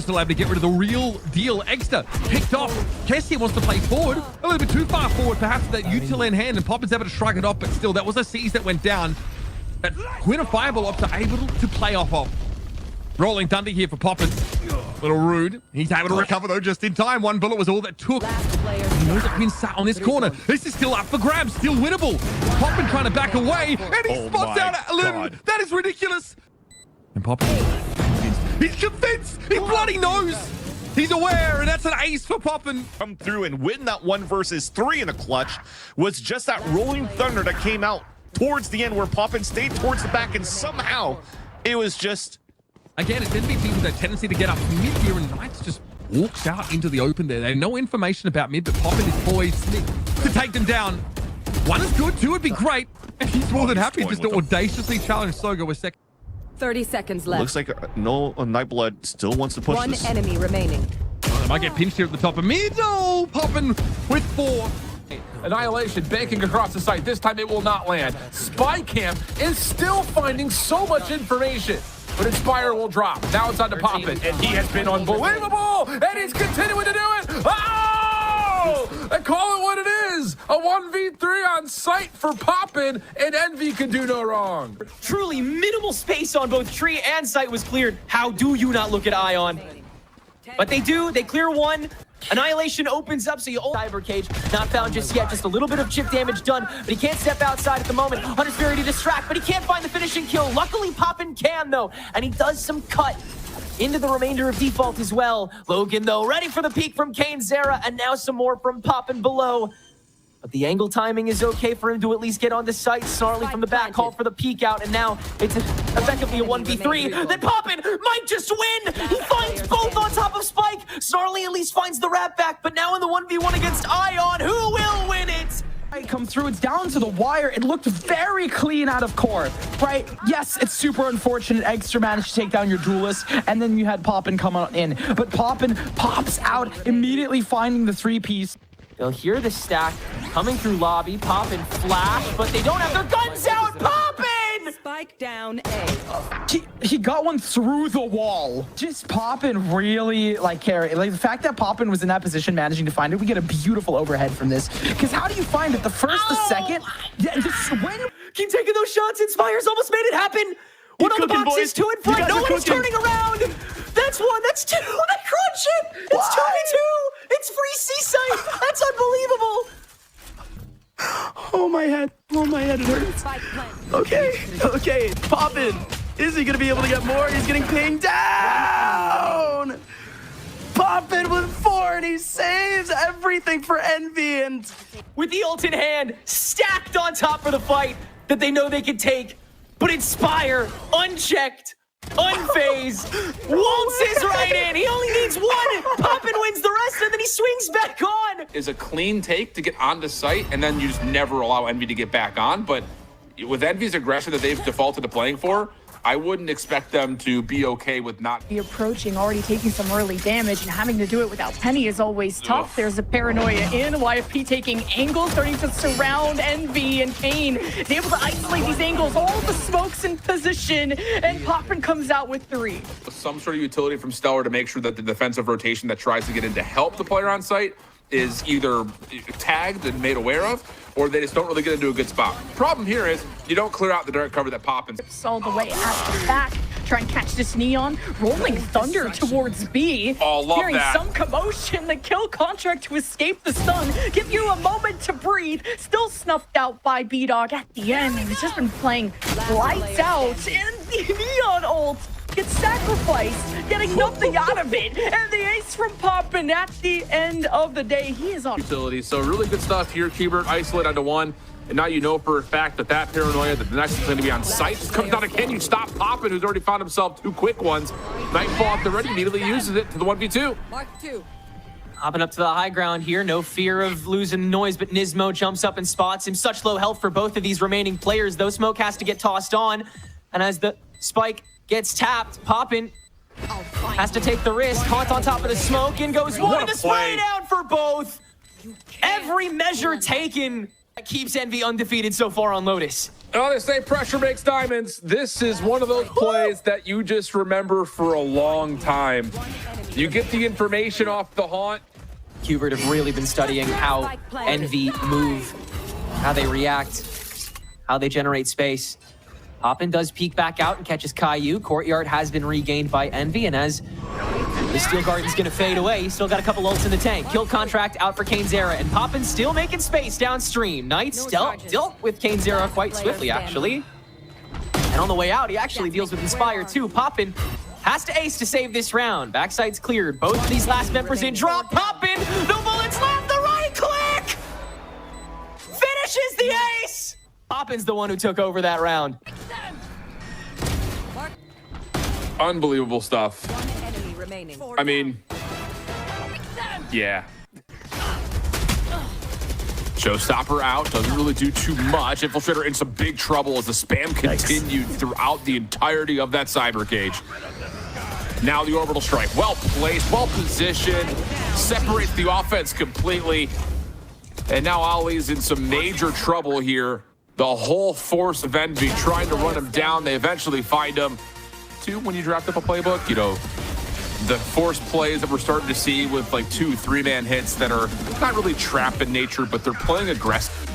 Still able to get rid of the real deal. Extra picked off. Kessie wants to play forward. A little bit too far forward, perhaps, that util in hand, and Poppin's able to shrug it off, but still, that was a seize that went down. That Queen of Fireball up to able to play off of. Rolling thunder here for Poppin. Little rude. He's able to recover, though, just in time. One bullet was all that took. He knows that Quinn sat on this corner. This is still up for grabs, still winnable. Poppin trying to back away, and he spots out a limb. That is ridiculous. And Poppin, he's convinced. He bloody knows. He's aware, and that's an ace for Poppin. Come through and win that 1 versus 3 in the clutch was just that rolling thunder that came out towards the end where Poppin stayed towards the back, and somehow it was just... Again, it's MVP with that tendency to get up mid here, and Knights just walks out into the open there. They have no information about mid, but Poppin is poised to take them down. 1 is good, 2 would be great. And he's more than happy just to audaciously challenge Sogo with second. 30 seconds left. Looks like no Nightblood still wants to push One this. enemy remaining. Oh, they might get pinched here at the top of mid. Oh, Poppin with 4. Annihilation banking across the site. This time it will not land. Spy Camp is still finding so much information. But Inspire will drop. Now it's on to Poppin, and he has been unbelievable, and he's continuing to do it. Oh! I call it what it is. A 1v3 on site for Poppin, and Envy can do no wrong. Truly minimal space on both tree and site was cleared. How do you not look at Ion? But they do. They clear 1. Annihilation opens up, so you Cyber Cage not found just yet. Just a little bit of chip damage done, but he can't step outside at the moment. Hunter's Fury to distract, but he can't find the finishing kill. Luckily, Poppin can, though, and he does some cut into the remainder of default as well. Logan, though, ready for the peek from Kane Zera, and now some more from Poppin below. But the angle timing is okay for him to at least get on the site. Snarly from the back, call for the peek out, and now it's effectively a 1v3. Then Poppin might just win! He finds both on top of Spike! Snarly at least finds the wrap back, but now in the 1v1 against Ion, who will win it? Come through, it's down to the wire. It looked very clean out of core, right? Yes, it's super unfortunate Extra managed to take down your duelist, and then you had Poppin come on in, but Poppin pops out, immediately finding the 3-piece. They'll hear the stack coming through lobby. Poppin flash, but they don't have their guns out. Poppin! Spike down A. He got one through the wall. Just Poppin really carry. Like the fact that Poppin was in that position, managing to find it, we get a beautiful overhead from this. Because how do you find it? The first, the second. Yeah, just when. Keep taking those shots. Inspire's almost made it happen. One on the boxes, 2 in front. No one's turning around. That's 1. That's 2. They crunch it. It's 2v2. It's free Seaside. That's unbelievable. Oh my head. Oh my head, it hurts. Okay. Poppin. Is he gonna be able to get more? He's getting pinged down. Poppin with 4, and he saves everything for Envy. And with the ult in hand, stacked on top for the fight that they know they can take. But Inspire, unchecked, unfazed, waltzes right in. He only needs 1. Poppin wins the rest, and then he swings back on. Is a clean take to get onto site, and then you just never allow Envy to get back on. But with Envy's aggression that they've defaulted to playing for, I wouldn't expect them to be okay with not be approaching, already taking some early damage, and having to do it without Penny is always tough. Ugh. There's a paranoia in YFP taking angles, starting to surround Envy, and Kane is able to isolate these angles. All the smokes in position, and Poppin comes out with 3. Some sort of utility from Stellar to make sure that the defensive rotation that tries to get in to help the player on site is either tagged and made aware of, or they just don't really get into a good spot. Problem here is you don't clear out the direct cover that Poppin's. All the way at the back, try and catch this Neon, rolling thunder towards B. Oh, love hearing that. Some commotion, the kill contract to escape the stun, give you a moment to breathe. Still snuffed out by B-Dog at the end. He's just been playing lights out, and the Neon ult gets sacrificed, getting nothing out of it. And the ace from Poppin at the end of the day, he is on utility. So really good stuff here. Keybert isolate onto 1. And now you know for a fact that that paranoia that the next is going to be on site just comes down to, can you stop Poppin, who's already found himself 2 quick ones. Nightfall at the ready, immediately uses it to the 1v2. Mark 2. Hopping up to the high ground here, no fear of losing noise, but Nismo jumps up and spots him. Such low health for both of these remaining players, though. Smoke has to get tossed on. And as the spike gets tapped, Poppin has to take the risk. Caught on top of the smoke and goes 1 to spray down for both. Every measure taken that keeps Envy undefeated so far on Lotus. Oh, they say pressure makes diamonds. This is one of those plays that you just remember for a long time. You get the information off the haunt. Hubert have really been studying how Envy move, how they react, how they generate space. Poppin does peek back out and catches Caillou. Courtyard has been regained by Envy, and as the Steel Garden's gonna fade away, he's still got a couple ults in the tank. Kill contract out for Kane'Zera, and Poppin still making space downstream. Knights dealt with Kane'Zera quite swiftly, actually. And on the way out, he actually deals with Inspire too. Poppin has to ace to save this round. Backside's cleared. Both of these last members in drop. Poppin, no bullets left, the right click! Finishes the ace! Poppin's the one who took over that round. Unbelievable stuff. I mean, yeah. Showstopper out, doesn't really do too much. Infiltrator in some big trouble as the spam continued throughout the entirety of that cyber cage. Now the orbital strike, well placed, well positioned, separates the offense completely. And now Ollie's in some major trouble here. The whole force of Envy trying to run him down. They eventually find him. When you draft up a playbook, you know, the force plays that we're starting to see with like 2-3-man hits that are not really trap in nature, but they're playing aggressive.